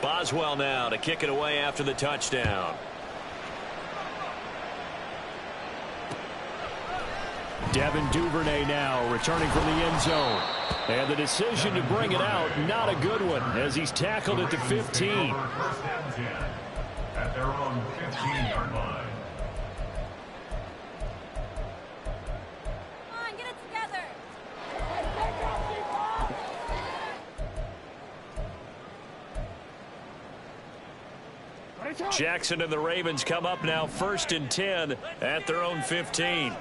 Boswell now to kick it away after the touchdown. Devin Duvernay now returning from the end zone. And the decision to bring it out, not a good one, as he's tackled at the 15. At their own 15-yard line. Come on, get it together. Jackson and the Ravens come up now 1st and 10 at their own 15.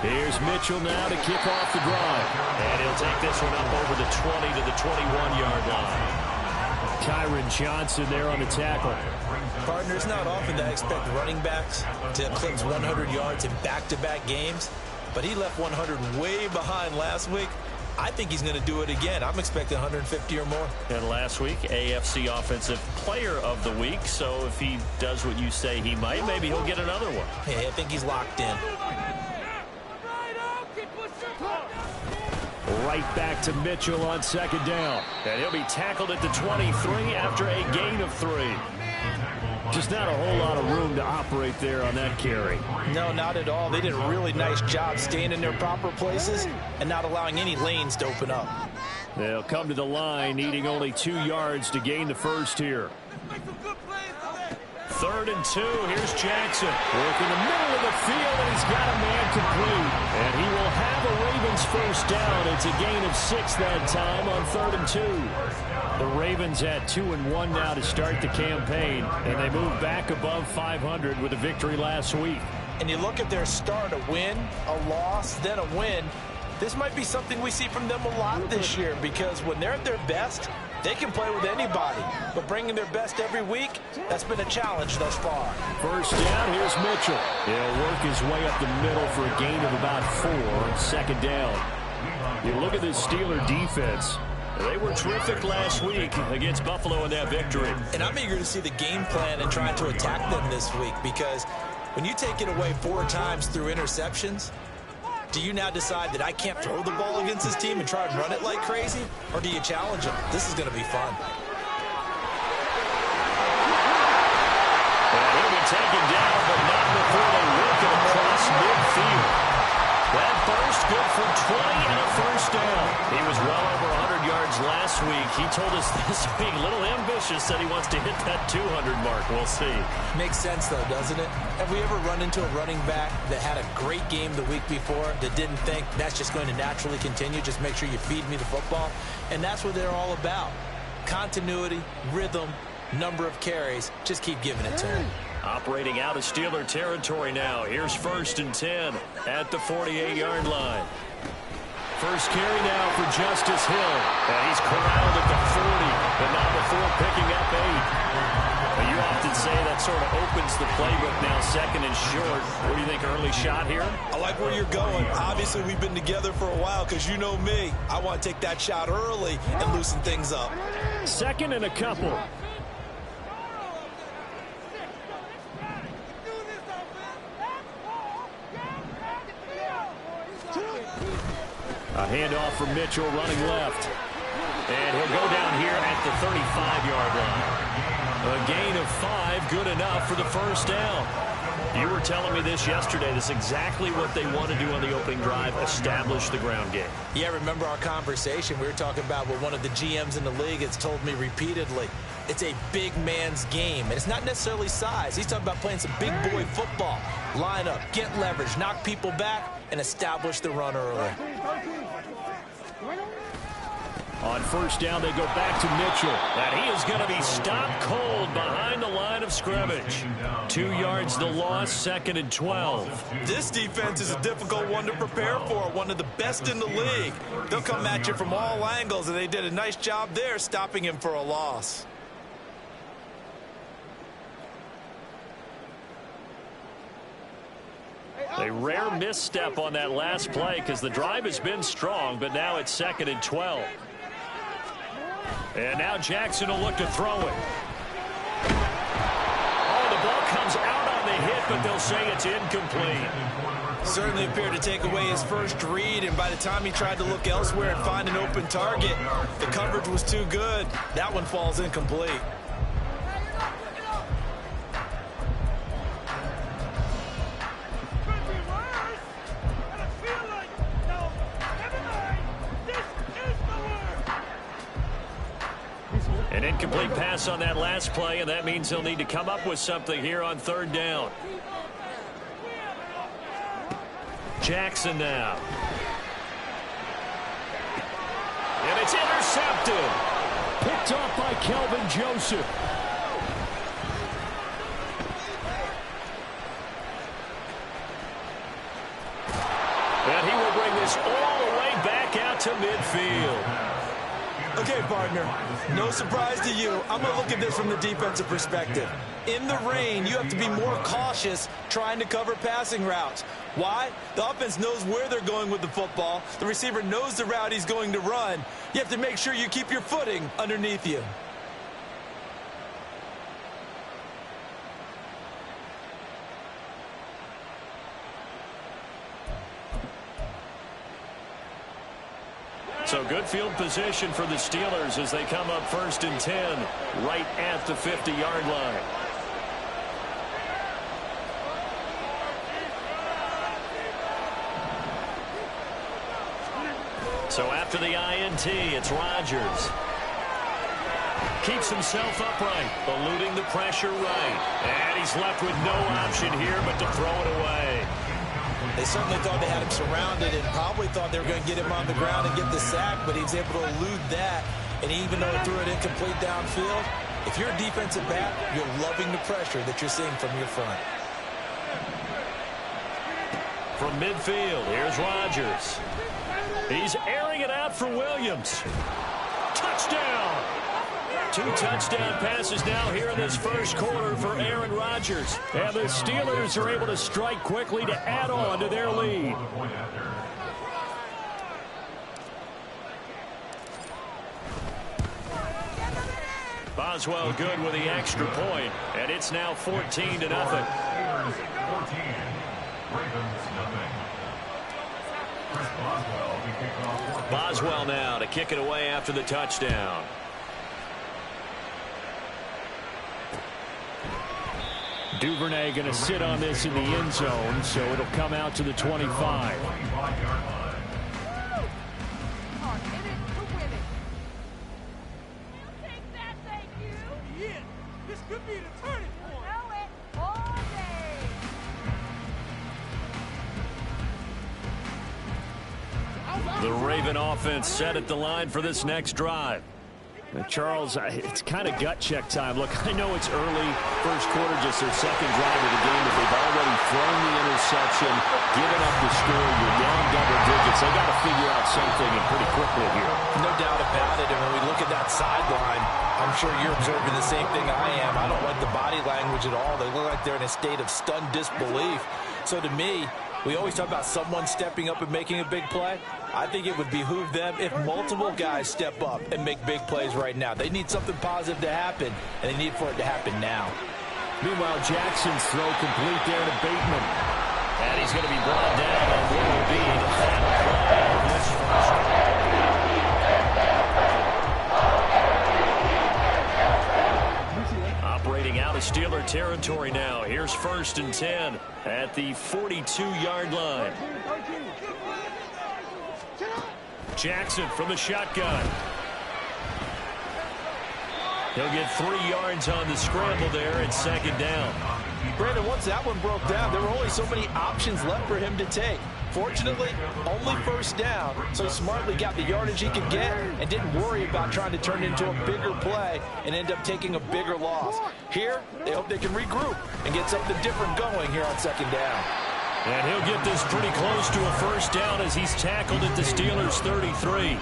Here's Mitchell now to kick off the drive. And he'll take this one up over the 20 to the 21-yard line. Tyron Johnson there on the tackle. Partner, it's not often that I expect running backs to eclipse 100 yards in back-to-back games, but he left 100 way behind last week. I think he's going to do it again. I'm expecting 150 or more. And last week, AFC Offensive Player of the Week. So if he does what you say he might, maybe he'll get another one. Hey, I think he's locked in. Right back to Mitchell on 2nd down. And he'll be tackled at the 23 after a gain of 3. Just not a whole lot of room to operate there on that carry. No, not at all. They did a really nice job staying in their proper places and not allowing any lanes to open up. They'll come to the line, needing only 2 yards to gain the first here. 3rd and 2. Here's Jackson. Work in the middle of the field, and he's got a man complete. And he will have a Ravens first down. It's a gain of 6 that time on 3rd and 2. The Ravens at 2-1 now to start the campaign, and they move back above 500 with a victory last week. And you look at their start, a win, a loss, then a win. This might be something we see from them a lot this year, because when they're at their best, they can play with anybody. But bringing their best every week, that's been a challenge thus far. First down, here's Mitchell. He'll work his way up the middle for a gain of about 4 on 2nd down. You look at this Steeler defense. They were terrific last week against Buffalo in that victory. And I'm eager to see the game plan and trying to attack them this week, because when you take it away 4 times through interceptions, do you now decide that I can't throw the ball against this team and try and run it like crazy? Or do you challenge them? This is going to be fun. And he'll be taken down, but not before they work it across midfield. That burst good for 20 and a first down. He was well over 100 yards last week. He told us this week, a little ambitious, that he wants to hit that 200 mark. We'll see. Makes sense, though, doesn't it? Have we ever run into a running back that had a great game the week before that didn't think that's just going to naturally continue? Just make sure you feed me the football. And that's what they're all about. Continuity, rhythm, number of carries. Just keep giving it to him. Operating out of Steeler territory now. Here's 1st and 10 at the 48-yard line. First carry now for Justice Hill. And he's corralled at the 40, but not before picking up 8. Now, you often say that sort of opens the playbook now, 2nd and short. What do you think, early shot here? I like where you're going. Obviously, we've been together for a while, because you know me. I want to take that shot early and loosen things up. 2nd and a couple. A handoff from Mitchell running left. And he'll go down here at the 35-yard line. A gain of 5, good enough for the first down. You were telling me this yesterday. This is exactly what they want to do on the opening drive, establish the ground game. Yeah, remember our conversation? We were talking about what one of the GMs in the league has told me repeatedly. It's a big man's game, and it's not necessarily size. He's talking about playing some big boy football. Line up, get leverage, knock people back, and establish the run early. On first down, they go back to Mitchell. And he is going to be stopped cold behind the line of scrimmage. 2 yards the loss, 2nd and 12. This defense is a difficult one to prepare for, one of the best in the league. They'll come at you from all angles, and they did a nice job there stopping him for a loss. A rare misstep on that last play because the drive has been strong, but now it's 2nd and 12. And now Jackson will look to throw it. Oh, the ball comes out on the hit but they'll say it's incomplete. Certainly appeared to take away his first read, and by the time he tried to look elsewhere and find an open target, the coverage was too good. That one falls incomplete. An incomplete pass on that last play, and that means they'll need to come up with something here on third down. Jackson now. And it's intercepted. Picked off by Kelvin Joseph. And he will bring this all the way back out to midfield. Okay, partner, no surprise to you. I'm going to look at this from the defensive perspective. In the rain, you have to be more cautious trying to cover passing routes. Why? The offense knows where they're going with the football. The receiver knows the route he's going to run. You have to make sure you keep your footing underneath you. So good field position for the Steelers as they come up 1st and 10 right at the 50-yard line. So after the INT, it's Rodgers. Keeps himself upright, eluding the pressure right. And he's left with no option here but to throw it away. They certainly thought they had him surrounded and probably thought they were going to get him on the ground and get the sack, but he was able to elude that. And even though he threw it incomplete downfield, if you're a defensive back, you're loving the pressure that you're seeing from your front. From midfield, here's Rodgers. He's airing it out for Williams. Touchdown! 2 touchdown passes now here in this first quarter for Aaron Rodgers. And the Steelers are able to strike quickly to add on to their lead. Boswell good with the extra point, and it's now 14-0. Boswell now to kick it away after the touchdown. Duvernay going to sit on this in the end zone, so it'll come out to the 25. The Raven offense set at the line for this next drive. Charles, it's kind of gut check time. Look, I know it's early, first quarter, just their second drive of the game, but they've already thrown the interception, given up the score. You're down double digits. They got to figure out something and pretty quickly here. No doubt about it. And when we look at that sideline, I'm sure you're observing the same thing I am. I don't like the body language at all. They look like they're in a state of stunned disbelief. So to me, we always talk about someone stepping up and making a big play. I think it would behoove them if multiple guys step up and make big plays right now. They need something positive to happen, and they need for it to happen now. Meanwhile, Jackson's throw complete there to Bateman. And he's going to be brought down on what will be the final play of this first quarter. Operating out of Steeler territory now. Here's 1st and 10 at the 42-yard line. Jackson from the shotgun. He'll get 3 yards on the scramble there at 2nd down. Brandon, once that one broke down, there were only so many options left for him to take. Fortunately, only 1st down, so he smartly got the yardage he could get and didn't worry about trying to turn it into a bigger play and end up taking a bigger loss. Here, they hope they can regroup and get something different going here on 2nd down. And he'll get this pretty close to a 1st down as he's tackled at the Steelers' 33.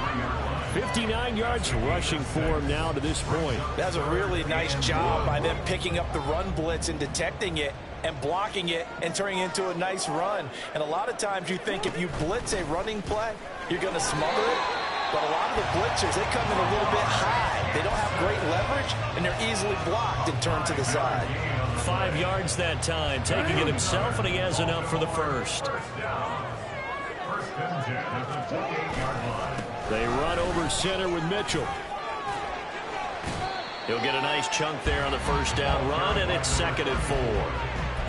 59 yards rushing for him now to this point. That's a really nice job by them picking up the run blitz and detecting it and blocking it and turning it into a nice run. And a lot of times you think if you blitz a running play, you're going to smother it. But a lot of the blitzers, they come in a little bit high. They don't have great leverage, and they're easily blocked and turned to the side. 5 yards that time, taking it himself, and he has enough for the first. First down. First and 10 at the 28-yard line. They run over center with Mitchell. He'll get a nice chunk there on the first down run, and it's 2nd and 4.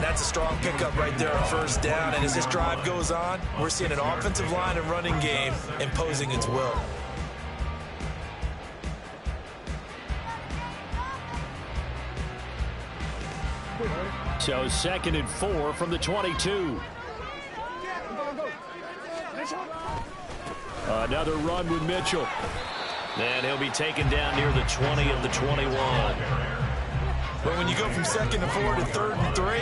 That's a strong pickup right there on first down, and as this drive goes on, we're seeing an offensive line and running game imposing its will. So 2nd and 4 from the 22. Another run with Mitchell. And he'll be taken down near the 20 of the 21. But when you go from 2nd and 4 to 3rd and 3,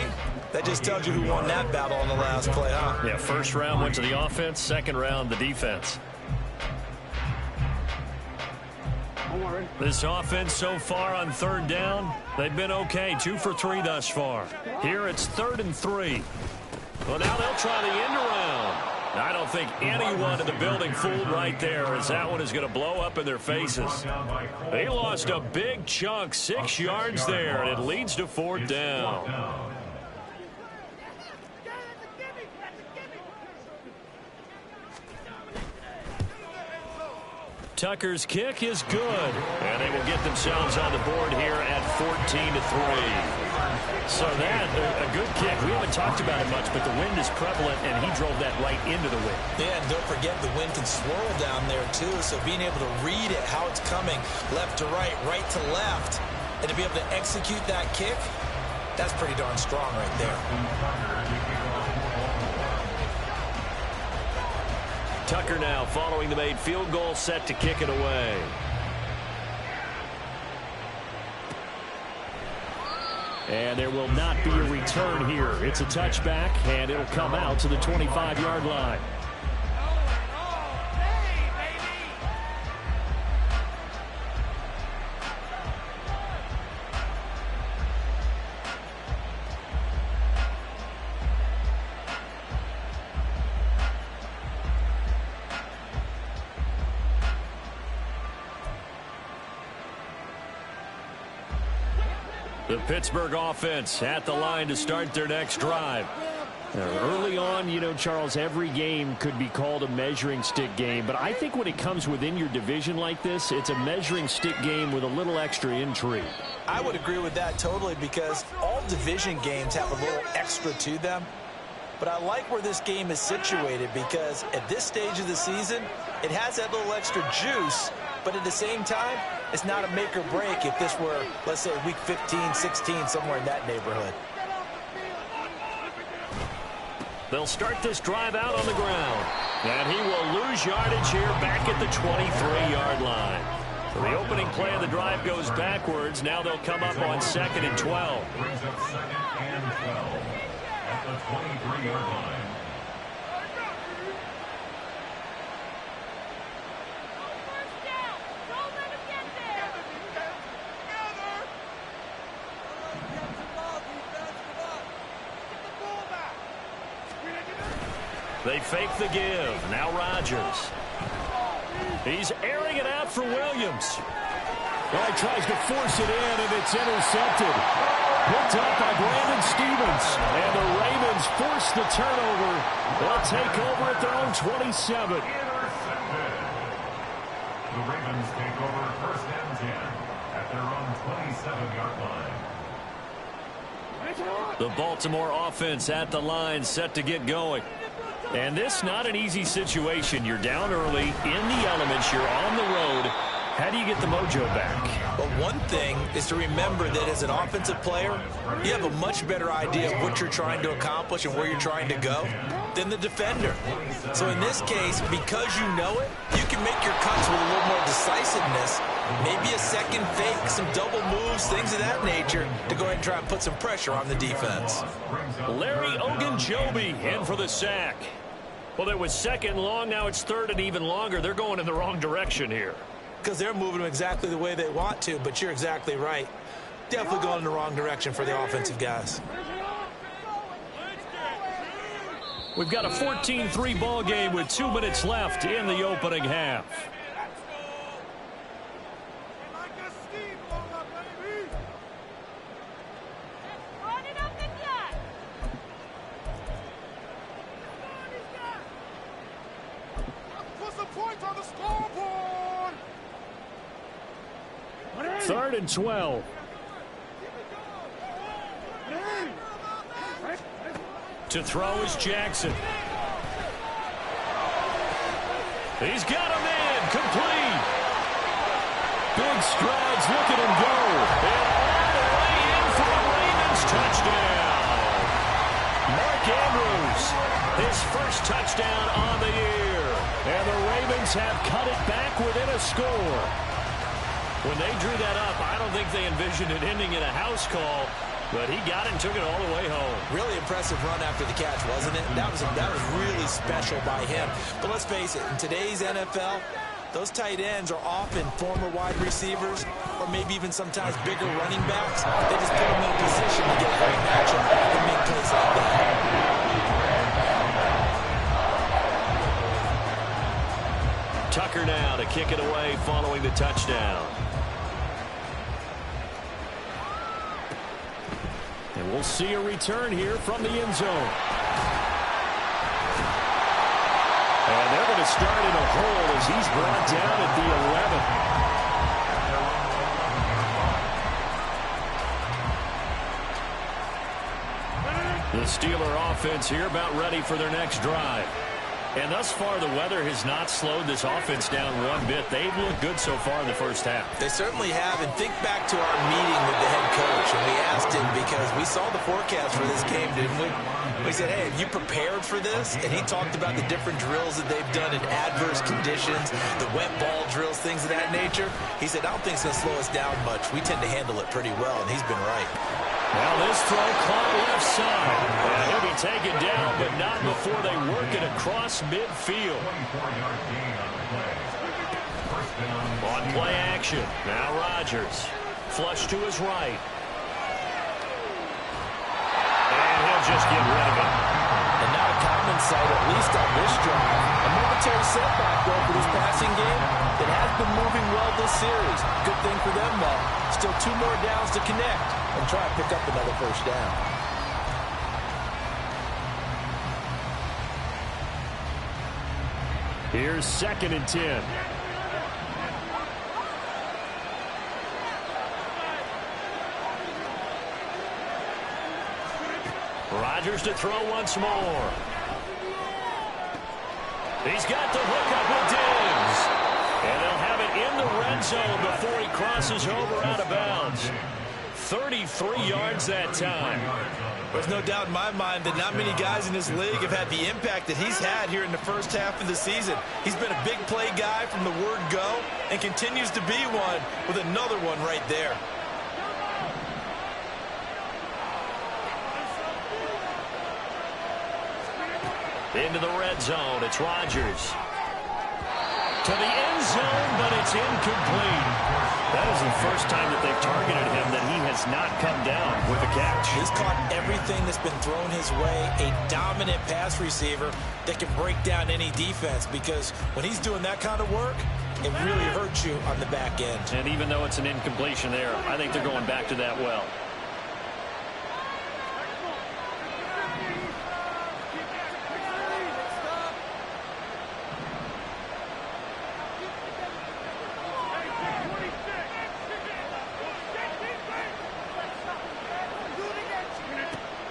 that just tells you who won that battle on the last play, huh? Yeah, first round went to the offense, second round the defense. This offense so far on 3rd down, they've been okay. 2 for 3 thus far. Here it's 3rd and 3. Well, now they'll try the end around. I don't think anyone in the building fooled right there, as that one is going to blow up in their faces. They lost a big chunk, 6 yards there, and it leads to 4th down. Tucker's kick is good, and they will get themselves on the board here at 14-3. So that, a good kick. We haven't talked about it much, but the wind is prevalent, and he drove that right into the wind. Yeah, and don't forget the wind can swirl down there, too, so being able to read it, how it's coming, left to right, right to left, and to be able to execute that kick, that's pretty darn strong right there. Tucker now following the made field goal, set to kick it away. And there will not be a return here. It's a touchback, and it'll come out to the 25-yard line. The Pittsburgh offense at the line to start their next drive. Early on, you know, Charles, every game could be called a measuring stick game. But I think when it comes within your division like this, it's a measuring stick game with a little extra intrigue. I would agree with that totally, because all division games have a little extra to them. But I like where this game is situated, because at this stage of the season, it has that little extra juice. But at the same time, it's not a make or break if this were, let's say, week 15, 16, somewhere in that neighborhood. They'll start this drive out on the ground. And he will lose yardage here back at the 23-yard line. So the opening play of the drive goes backwards. Now they'll come up on 2nd and 12. Brings up 2nd and 12 at the 23-yard line. They fake the give. Now Rodgers. He's airing it out for Williams. Well, he tries to force it in, and it's intercepted. Picked up by Brandon Stevens. And the Ravens force the turnover. They'll take over at their own 27. Intercepted. The Ravens take over 1st and 10 at their own 27-yard line. The Baltimore offense at the line, set to get going. And this not an easy situation. You're down early, in the elements, you're on the road. How do you get the mojo back? But one thing is to remember that as an offensive player, you have a much better idea of what you're trying to accomplish and where you're trying to go than the defender. So in this case, because you know it, you can make your cuts with a little more decisiveness, maybe a second fake, some double moves, things of that nature, to go ahead and try and put some pressure on the defense. Larry Ogunjobi in for the sack. Well, it was 2nd long, now it's 3rd and even longer. They're going in the wrong direction here. Because they're moving them exactly the way they want to, but you're exactly right. Definitely going in the wrong direction for the offensive guys. We've got a 14-3 ball game with 2 minutes left in the opening half. Third and 12. To throw is Jackson. He's got him in. Complete. Big strides. Look at him go. And all the way in for a Ravens touchdown. Mark Andrews, his first touchdown on the year. And the Ravens have cut it back within a score. When they drew that up, I don't think they envisioned it ending in a house call, but he got it and took it all the way home. Really impressive run after the catch, wasn't it? That was really special by him. But let's face it, in today's NFL, those tight ends are often former wide receivers or maybe even sometimes bigger running backs. They just put them in a position to get a great matchup and make plays like that. Tucker now to kick it away following the touchdown. And we'll see a return here from the end zone. And they're going to start in a hole as he's brought down at the 11. The Steeler offense here about ready for their next drive. And thus far, the weather has not slowed this offense down one bit. They've looked good so far in the first half. They certainly have. And think back to our meeting with the head coach. And we asked him because we saw the forecast for this game, didn't we? We said, hey, have you prepared for this? And he talked about the different drills that they've done in adverse conditions, the wet ball drills, things of that nature. He said, I don't think it's going to slow us down much. We tend to handle it pretty well, and he's been right. Now this throw caught left side. And he'll be taken down, but not before they work it across midfield. On play action. Now Rodgers. Flush to his right. And he'll just get rid of it. And not a common sight, at least on this drive. A momentary setback, though, for this passing game that has been moving well this series. Good thing for them, though. Still 2 more downs to connect and try to pick up another first down. Here's 2nd and 10. Rodgers to throw once more. He's got the hook up with Diggs. And they'll have it in the red zone before he crosses over out of bounds. 33 yards that time. There's no doubt in my mind that not many guys in this league have had the impact that he's had here in the first half of the season. He's been a big play guy from the word go and continues to be one with another one right there. Into the red zone. It's Rodgers. To the end zone, but it's incomplete. That is the first time that they've targeted him that he has not come down with a catch. He's caught everything that's been thrown his way. A dominant pass receiver that can break down any defense, because when he's doing that kind of work, it really hurts you on the back end. And even though it's an incompletion there, I think they're going back to that well.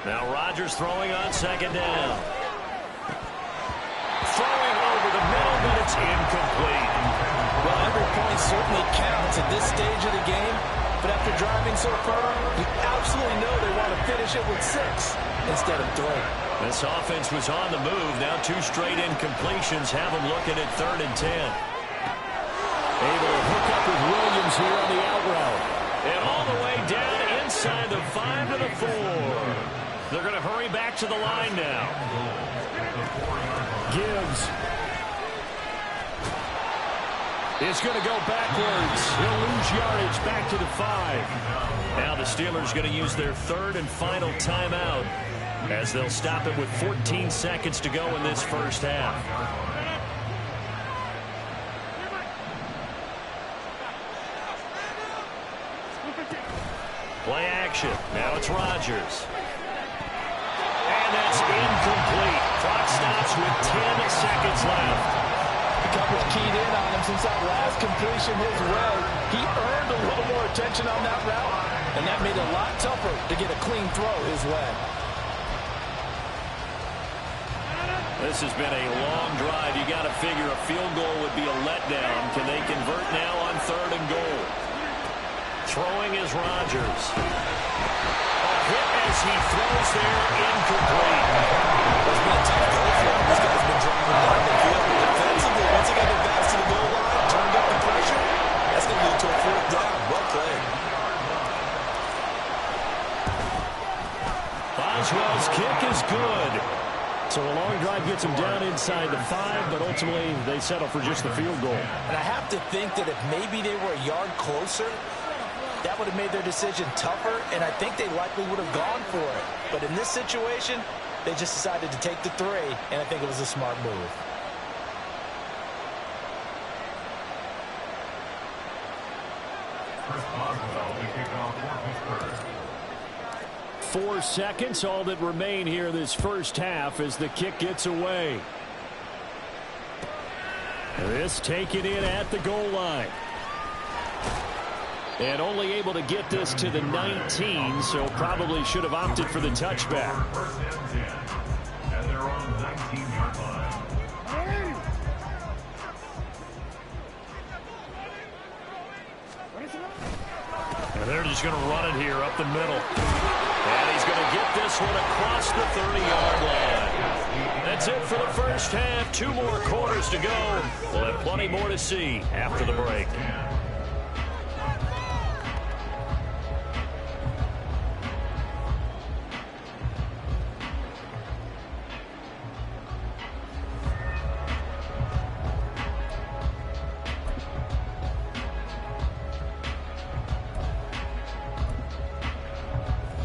Now Rodgers throwing on 2nd down. Throwing over the middle, but it's incomplete. Well, every point certainly counts at this stage of the game, but after driving so far, you absolutely know they want to finish it with 6 instead of 3. This offense was on the move. Now 2 straight incompletions have them looking at 3rd and 10. Able to hook up with Williams here on the out route. And all the way down inside the 5 to the 4. They're going to hurry back to the line now. Gibbs is going to go backwards. He'll lose yardage back to the 5. Now the Steelers going to use their 3rd and final timeout as they'll stop it with 14 seconds to go in this first half. Play action. Now it's Rodgers. And that's incomplete. Clock stops with 10 seconds left. coverage keyed in on him since that last completion his way. He earned a little more attention on that route, and that made it a lot tougher to get a clean throw his way. This has been a long drive. You got to figure a field goal would be a letdown. Can they convert now on 3rd and goal? Throwing is Rodgers. A hit as he throws there, incomplete. It's been a tough goal for him. This guy's been driving down the field. Defensively, once he got the pass to the goal line, turned up the pressure, that's going to lead to a 4th down. Well played. Boswell's kick is good. So a long drive gets him down inside the 5, but ultimately they settle for just the field goal. And I have to think that if maybe they were a yard closer, that would have made their decision tougher, and I think they likely would have gone for it. But in this situation, they just decided to take the 3, and I think it was a smart move. Chris Boswell to kick off for Pittsburgh. 4 seconds, all that remain here this first half as the kick gets away. This taken in at the goal line. And only able to get this to the 19, so probably should have opted for the touchback. First and 10 at their own 19-yard line. And they're just going to run it here up the middle. And he's going to get this one across the 30-yard line. That's it for the first half. 2 more quarters to go. We'll have plenty more to see after the break.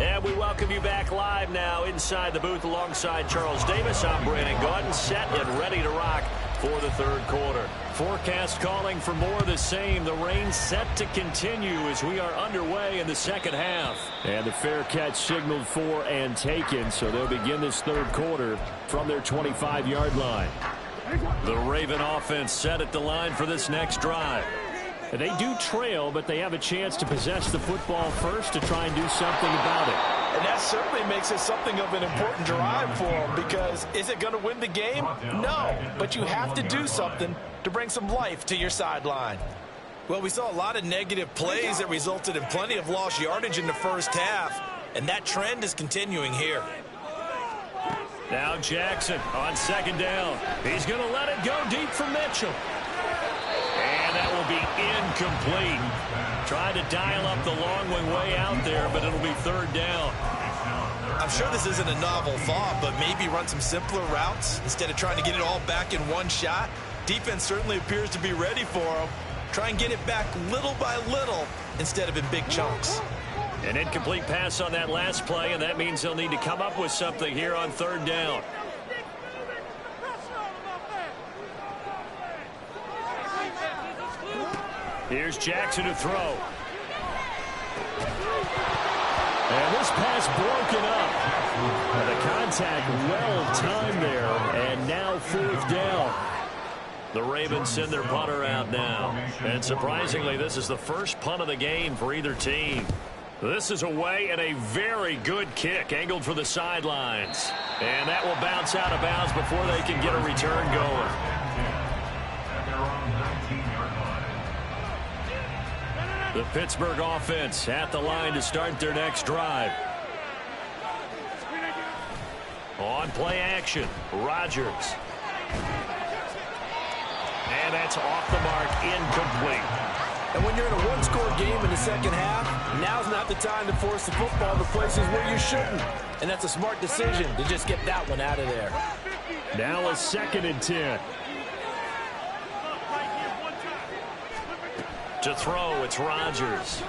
And we welcome you back live now inside the booth alongside Charles Davis. I'm Brandon Gaudin, set and ready to rock for the 3rd quarter. Forecast calling for more of the same. The rain set to continue as we are underway in the 2nd half. And the fair catch signaled for and taken, so they'll begin this 3rd quarter from their 25-yard line. The Raven offense set at the line for this next drive. They do trail, but they have a chance to possess the football first to try and do something about it. And that certainly makes it something of an important drive for them, because is it going to win the game? No, but you have to do something to bring some life to your sideline. Well, we saw a lot of negative plays that resulted in plenty of lost yardage in the first half, and that trend is continuing here. Now Jackson on 2nd down. He's going to let it go deep for Mitchell. And that will be incomplete. Trying to dial up the long way out there, but it'll be 3rd down. I'm sure this isn't a novel thought, but maybe run some simpler routes instead of trying to get it all back in one shot. Defense certainly appears to be ready for them. Try and get it back little by little instead of in big chunks. An incomplete pass on that last play, and that means they'll need to come up with something here on 3rd down. Here's Jackson to throw. And this pass broken up. And the contact well timed there. And now 4th down. The Ravens send their punter out now. And surprisingly, this is the first punt of the game for either team. This is away and a very good kick angled for the sidelines. And that will bounce out of bounds before they can get a return going. The Pittsburgh offense at the line to start their next drive. On play action, Rodgers. And that's off the mark, incomplete. And when you're in a one-score game in the 2nd half, now's not the time to force the football to places where you shouldn't. And that's a smart decision to just get that one out of there. Now a 2nd and 10. To throw, it's Rodgers.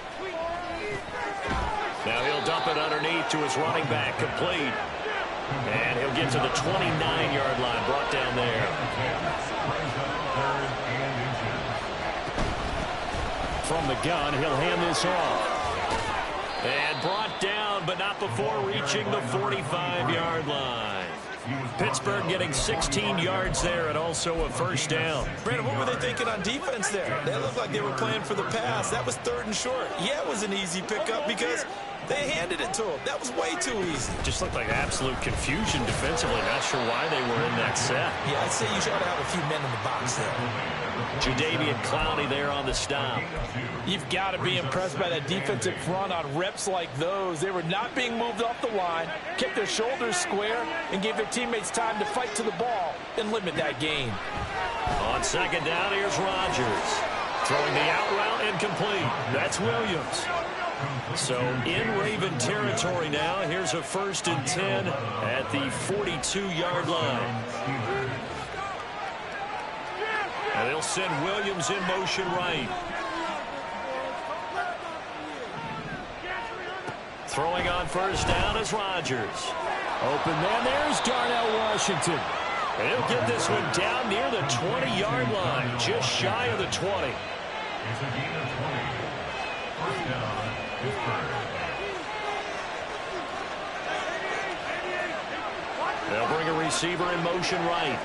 Now he'll dump it underneath to his running back, complete. And he'll get to the 29-yard line, brought down there. From the gun, he'll hand this off. And brought down, but not before reaching the 45-yard line. Pittsburgh getting 16 yards there and also a first down. Brandon, what were they thinking on defense there? They looked like they were playing for the pass. That was 3rd and short. Yeah, it was an easy pickup because they handed it to him. That was way too easy. Just looked like absolute confusion defensively. Not sure why they were in that set. Yeah, I'd say you should have a few men in the box there. Jadeveon Clowney there on the stop. You've got to be impressed by that defensive front on reps like those. They were not being moved off the line, kept their shoulders square, and gave their teammates time to fight to the ball and limit that gain. On second down, here's Rodgers. Throwing the out route incomplete. That's Williams. So in Raven territory now. Here's a 1st and 10 at the 42-yard line. And they'll send Williams in motion right. Throwing on first down is Rodgers. Open man, there's Darnell Washington. And he'll get this one down near the 20-yard line, just shy of the 20. It's a gain of 20. First down, Pittsburgh. They'll bring a receiver in motion right.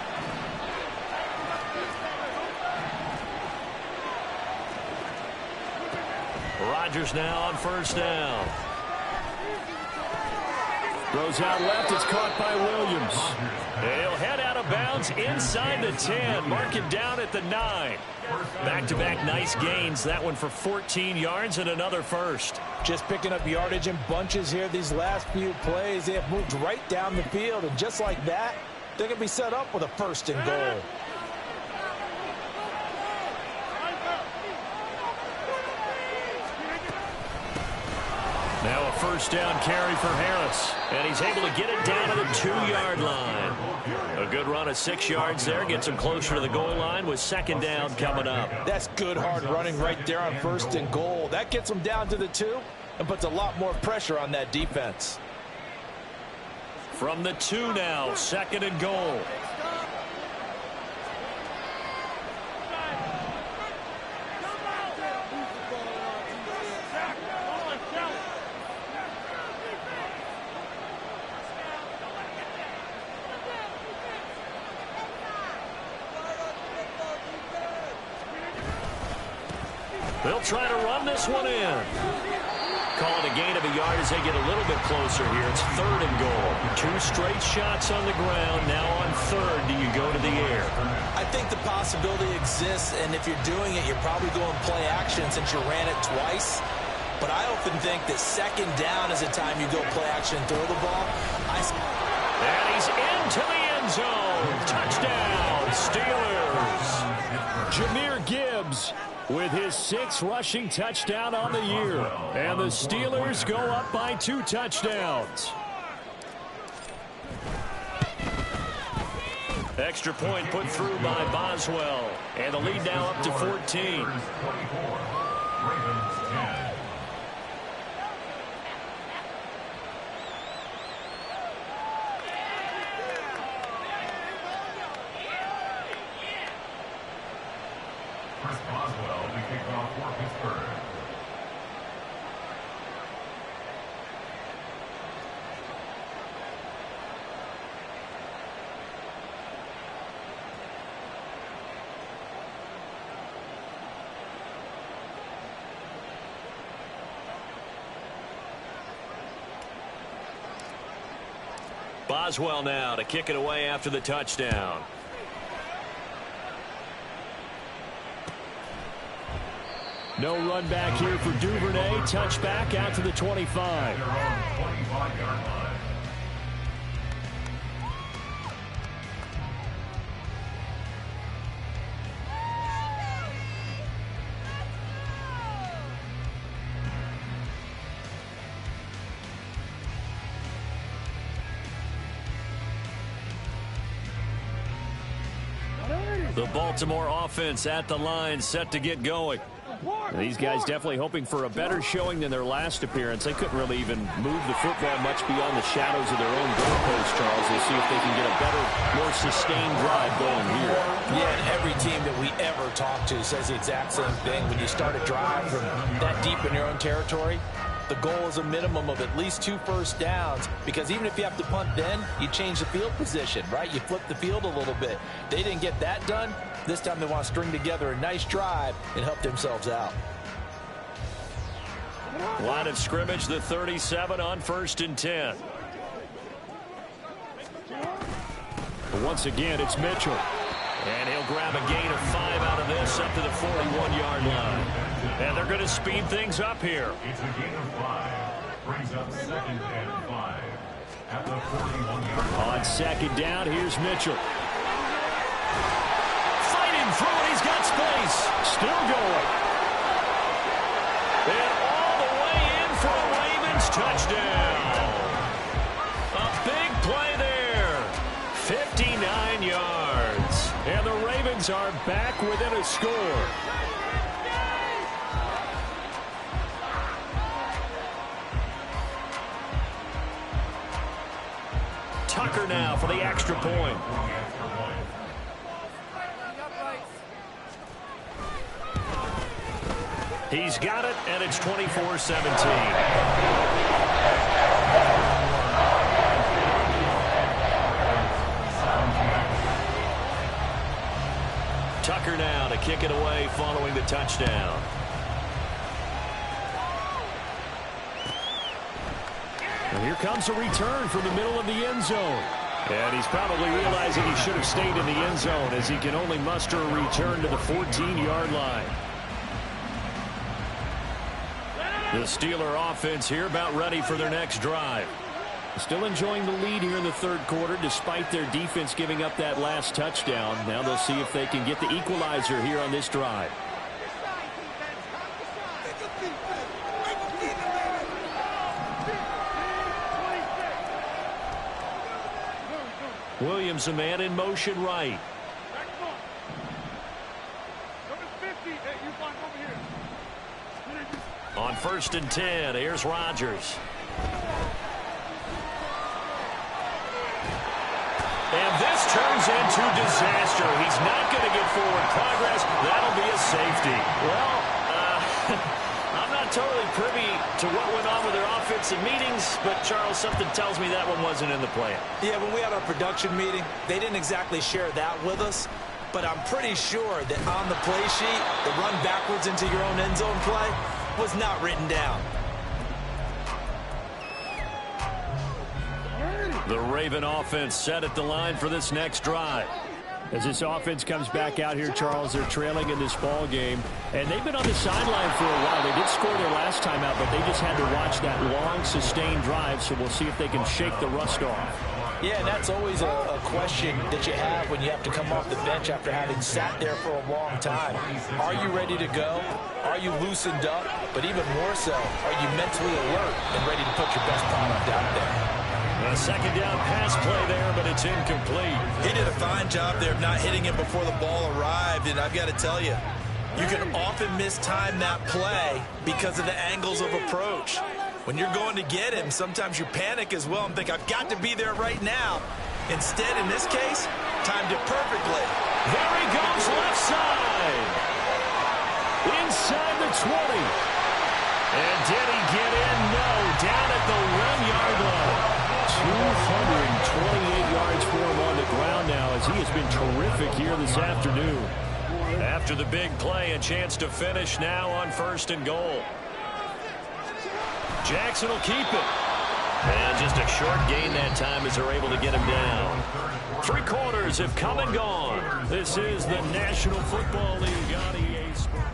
Rodgers now on first down. Throws out left. It's caught by Williams. He'll head out of bounds inside the 10. Mark it down at the 9. Back-to-back nice gains. That one for 14 yards and another first. Just picking up yardage in bunches here these last few plays. They have moved right down the field, and just like that, they're going to be set up with a 1st and goal. Now a first down carry for Harris. And he's able to get it down to the 2-yard line. A good run of 6 yards there. Gets him closer to the goal line with second down coming up. That's good hard running right there on 1st and goal. That gets them down to the 2 and puts a lot more pressure on that defense. From the 2 now, 2nd and goal. They'll try to run this one in. Call it a gain of a yard as they get a little bit closer here. It's 3rd and goal. 2 straight shots on the ground. Now on 3rd, do you go to the air? I think the possibility exists, and if you're doing it, you're probably going play action since you ran it twice. But I often think that 2nd down is the time you go play action and throw the ball. And he's into the end zone. Touchdown, Steelers. Jahmyr Gibbs with his 6th rushing touchdown on the year. And the Steelers go up by 2 touchdowns. Extra point put through by Boswell. And the lead now up to 14. 24. Ravens 10. Chris Boswell to kick off for Pittsburgh. Boswell now to kick it away after the touchdown. No run back here for Duvernay. Touchback out to the 25. Their own 25-yard line. The Baltimore offense at the line, set to get going. These guys definitely hoping for a better showing than their last appearance. They couldn't really even move the football much beyond the shadows of their own goalpost, Charles. They'll see if they can get a better, more sustained drive going here. Yeah, and every team that we ever talk to says the exact same thing. When you start a drive from that deep in your own territory, The goal is a minimum of at least 2 first downs, because even if you have to punt then, you change the field position, right? You flip the field a little bit. They didn't get that done. This time they want to string together a nice drive and help themselves out. Line of scrimmage, the 37 on 1st and 10. Once again, it's Mitchell. And he'll grab a gain of 5 out of this up to the 41-yard line. And they're going to speed things up here. It's a gain of 5. Brings up 2nd and 5. At the 41-yard line. On 2nd down, here's Mitchell. Fighting through it. He's got space. Still going. And all the way in for a Ravens touchdown. A big play there. 59 yards. And the Ravens are back within a score. Tucker now for the extra point. He's got it, and it's 24-17. Tucker now to kick it away following the touchdown. And here comes a return from the middle of the end zone. And he's probably realizing he should have stayed in the end zone as he can only muster a return to the 14-yard line. The Steeler offense here about ready for their next drive. Still enjoying the lead here in the 3rd quarter despite their defense giving up that last touchdown. Now they'll see if they can get the equalizer here on this drive. Williams, a man in motion right. On 1st and 10, here's Rodgers. And this turns into disaster. He's not going to get forward progress. That'll be a safety. Well, I'm not totally privy to what went on with their offensive meetings, but, Charles, something tells me that one wasn't in the plan. Yeah, when we had our production meeting, they didn't exactly share that with us, but I'm pretty sure that on the play sheet, the run backwards into your own end zone play was not written down. The Raven offense set at the line for this next drive. As this offense comes back out here, Charles, they're trailing in this ball game, and they've been on the sideline for a while. They did score their last time out, but they just had to watch that long, sustained drive, so we'll see if they can shake the rust off. Yeah, and that's always a question that you have when you have to come off the bench after having sat there for a long time. Are you ready to go? Are you loosened up? But even more so, are you mentally alert and ready to put your best product out there? A 2nd down pass play there, but it's incomplete. He did a fine job there of not hitting it before the ball arrived, and I've got to tell you, you can often mistime that play because of the angles of approach. When you're going to get him, sometimes you panic as well and think, I've got to be there right now. Instead, in this case, timed it perfectly. There he goes, left side. Inside the 20. And did he get in? No, down at the 1-yard line. 228 yards for him on the ground now as he has been terrific here this afternoon. After the big play, a chance to finish now on 1st and goal. Jackson will keep it. And just a short gain that time as they're able to get him down. 3 quarters have come and gone. This is the National Football League on EA Sports.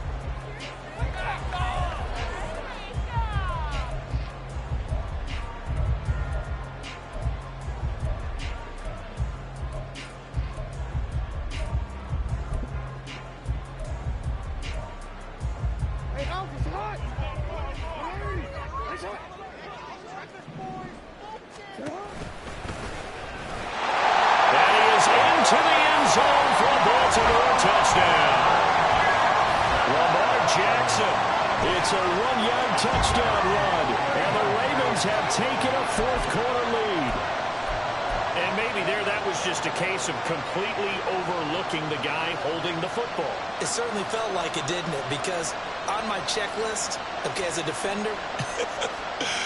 It's a 1-yard touchdown run, and the Ravens have taken a 4th quarter lead. And maybe there that was just a case of completely overlooking the guy holding the football. It certainly felt like it, didn't it? Because on my checklist, okay, as a defender,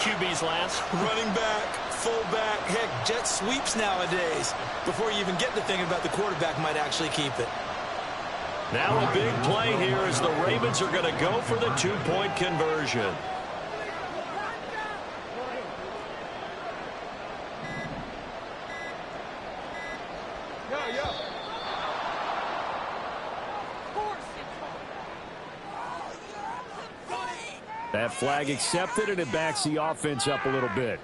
QBs last? Running back, fullback, heck, jet sweeps nowadays. Before you even get to thinking about the quarterback might actually keep it. Now a big play here as the Ravens are going to go for the two-point conversion. That flag accepted, and it backs the offense up a little bit.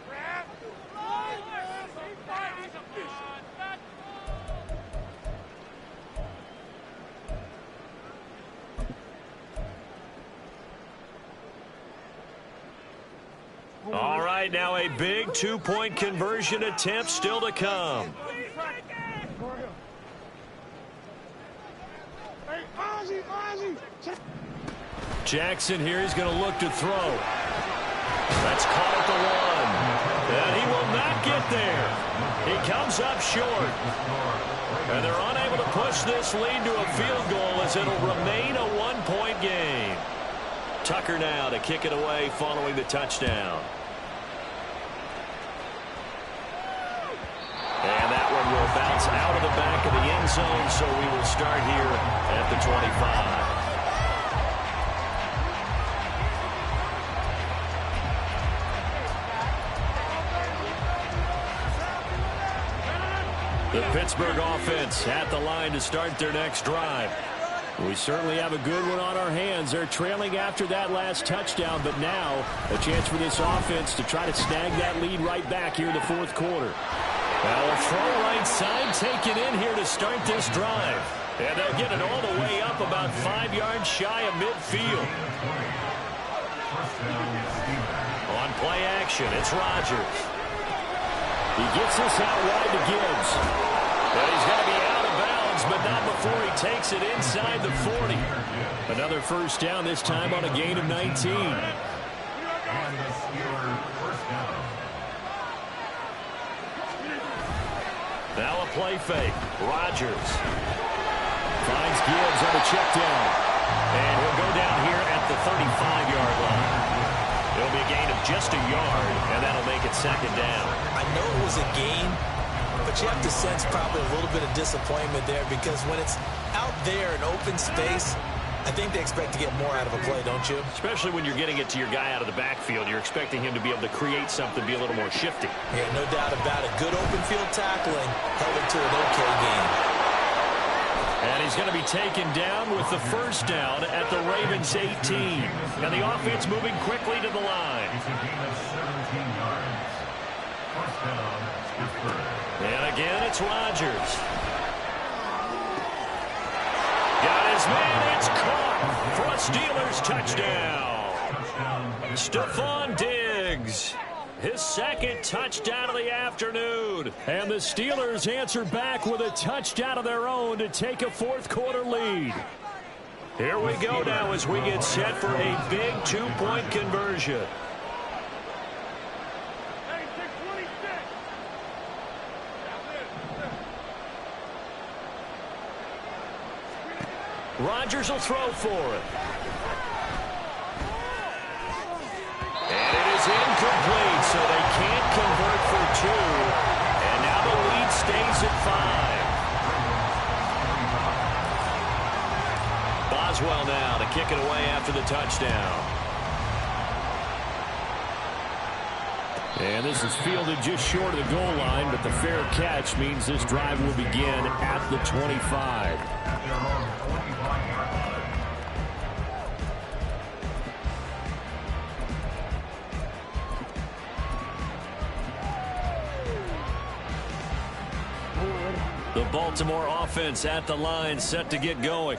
All right, now a big two-point conversion attempt still to come. Jackson here is going to look to throw. That's caught at the one. And he will not get there. He comes up short. And they're unable to push this lead to a field goal as it'll remain a one-point game. Tucker now to kick it away following the touchdown. And that one will bounce out of the back of the end zone, so we will start here at the 25. The Pittsburgh offense at the line to start their next drive. We certainly have a good one on our hands. They're trailing after that last touchdown, but now a chance for this offense to try to snag that lead right back here in the fourth quarter. Well, a throw right side taken in here to start this drive. And they'll get it all the way up about 5 yards shy of midfield. On play action, it's Rodgers. He gets this out wide to Gibbs. But he's going to be out of bounds, but not before he takes it inside the 40. Another first down, this time on a gain of 19. And the Steelers first down. Now a play fake. Rodgers Finds Gibbs on the check down. and he'll go down here at the 35-yard line. It'll be a gain of just a yard, and that'll make it second down. I know it was a gain, but you have to sense probably a little bit of disappointment there because when it's out there in open space, I think they expect to get more out of a play, don't you? Especially when you're getting it to your guy out of the backfield. You're expecting him to be able to create something, be a little more shifty. Yeah, no doubt about it. Good open field tackling held it to an okay game. And he's going to be taken down with the first down at the Ravens 18. And the offense moving quickly to the line. It's a gain of 17 yards. First down, Pittsburgh. And again, it's Rodgers. Got his man. It's caught for a Steelers touchdown. Stephon Diggs. His second touchdown of the afternoon. And the Steelers answer back with a touchdown of their own to take a fourth quarter lead. Here we go now as we get set for a big two-point conversion. Rodgers will throw for it. And it is incomplete, so they can't convert for two. And now the lead stays at 5. Boswell now to kick it away after the touchdown. And this is fielded just short of the goal line, but the fair catch means this drive will begin at the 25. The Baltimore offense at the line, set to get going.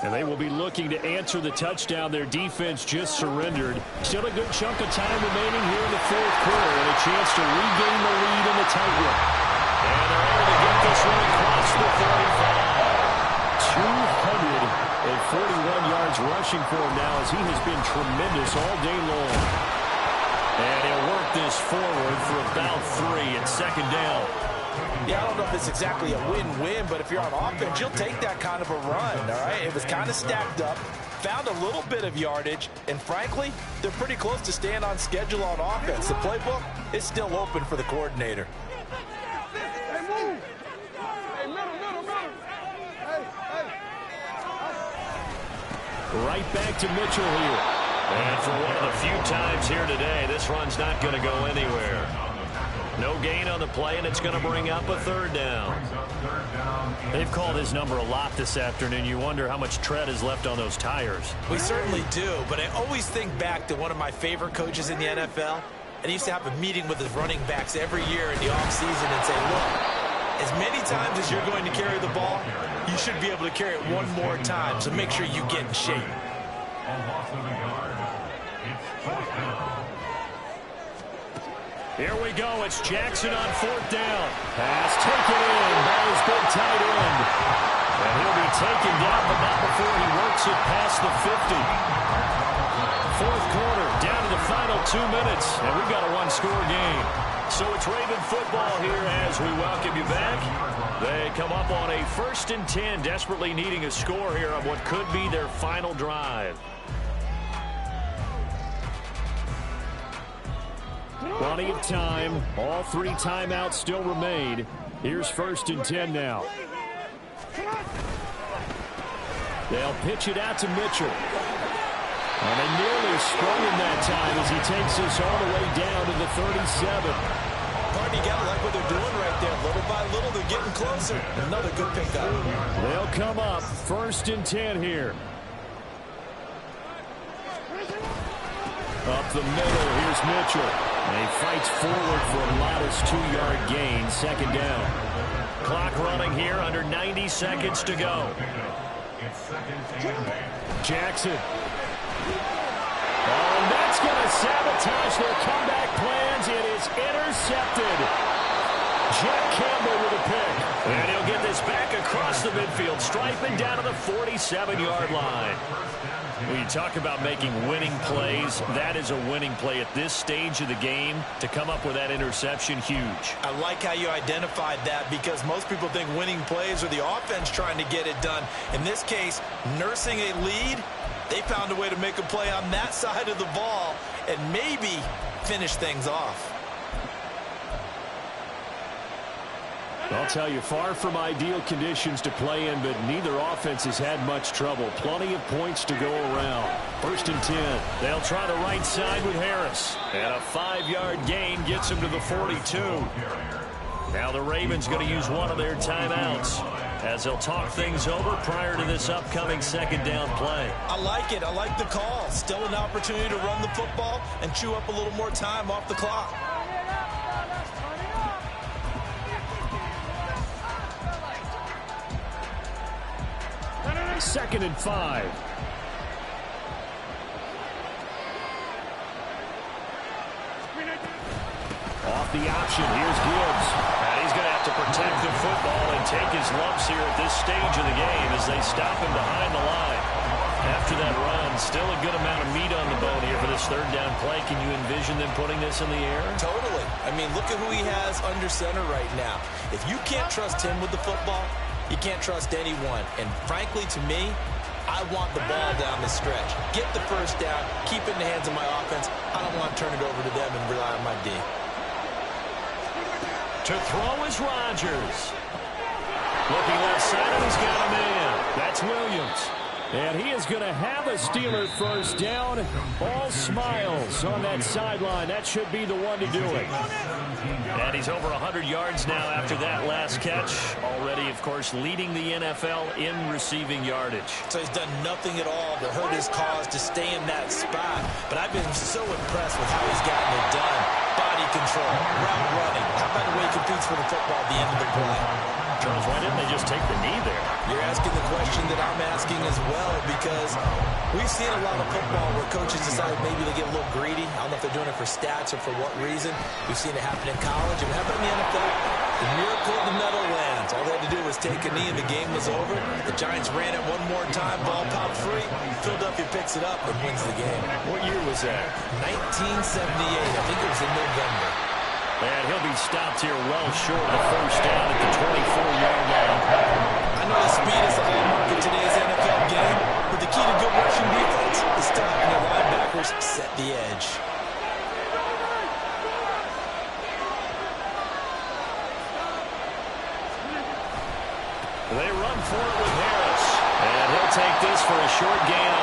And they will be looking to answer the touchdown their defense just surrendered. Still a good chunk of time remaining here in the fourth quarter and a chance to regain the lead in the tightrope. And they're able to get this one across the 45. 241 yards rushing for him now as he has been tremendous all day long. And he'll work this forward for about 3 and second down. Yeah, I don't know if it's exactly a win-win, but if you're on offense, you'll take that kind of a run, all right? It was kind of stacked up. found a little bit of yardage, and frankly, they're pretty close to staying on schedule on offense. The playbook is still open for the coordinator. Right back to Mitchell here. And for one of the few times here today, this run's not going to go anywhere. No gain on the play, and it's going to bring up a third down. They've called his number a lot this afternoon. You wonder how much tread is left on those tires. We certainly do, but I always think back to one of my favorite coaches in the NFL, and he used to have a meeting with his running backs every year in the offseason and say, look, as many times as you're going to carry the ball, you should be able to carry it one more time, so make sure you get in shape. Here we go. It's Jackson on fourth down. Pass taken in by his big tight end. And he'll be taken down, but not before he works it past the 50. Fourth quarter, down to the final 2 minutes, and we've got a one-score game. So it's Raven football here as we welcome you back. They come up on a 1st and 10, desperately needing a score here on what could be their final drive. Plenty of time. All 3 timeouts still remain. Here's 1st and 10 now. They'll pitch it out to Mitchell. And they nearly sprung him that time as he takes us all the way down to the 37. Pardon, you gotta like what they're doing right there. Little by little, they're getting closer. Another good pickup. They'll come up 1st and 10 here. Up the middle, here's Mitchell. And he fights forward for a modest 2-yard gain, 2nd down. Clock running here, under 90 seconds to go. Jackson. Oh, and that's going to sabotage their comeback plans. It is intercepted. Jack Campbell with a pick. And he'll get this back across the midfield, striping down to the 47-yard line. When you talk about making winning plays, that is a winning play at this stage of the game. To come up with that interception, huge. I like how you identified that, because most people think winning plays are the offense trying to get it done. In this case, nursing a lead, they found a way to make a play on that side of the ball and maybe finish things off. I'll tell you, far from ideal conditions to play in, but neither offense has had much trouble. Plenty of points to go around. 1st and 10. They'll try the right side with Harris. And a 5-yard gain gets him to the 42. Now the Ravens going to use one of their timeouts as they'll talk things over prior to this upcoming 2nd down play. I like it. I like the call. Still an opportunity to run the football and chew up a little more time off the clock. 2nd and 5. Off the option, here's Gibbs. And he's going to have to protect the football and take his lumps here at this stage of the game as they stop him behind the line. After that run, still a good amount of meat on the bone here for this 3rd down play. Can you envision them putting this in the air? Totally. I mean, look at who he has under center right now. If you can't trust him with the football, you can't trust anyone. And frankly, to me, I want the ball down the stretch. Get the 1st down, keep it in the hands of my offense. I don't want to turn it over to them and rely on my D. To throw is Rodgers. Looking left side, and he's got a man. That's Williams. And he is going to have a Steeler 1st down. All smiles on that sideline. That should be the one to do it. And he's over 100 yards now after that last catch. Already, of course, leading the NFL in receiving yardage. So he's done nothing at all to hurt his cause to stay in that spot. But I've been so impressed with how he's gotten it done. Body control, route running. How about the way he competes for the football at the end of the play? Charles, why didn't they just take the knee there? You're asking the question that I'm asking as well, because we've seen a lot of football where coaches decide maybe they get a little greedy. I don't know if they're doing it for stats or for what reason. We've seen it happen in college. And how about in the NFL? The miracle of the Meadowlands. All they had to do was take a knee and the game was over. The Giants ran it one more time, ball popped free. Philadelphia picks it up and wins the game. What year was that? 1978. I think it was in November. And he'll be stopped here well short of the 1st down at the 24-yard line. I know the speed is the hallmark of today's NFL game, but the key to good rushing They run for it with Harris. And he'll take this for a short gain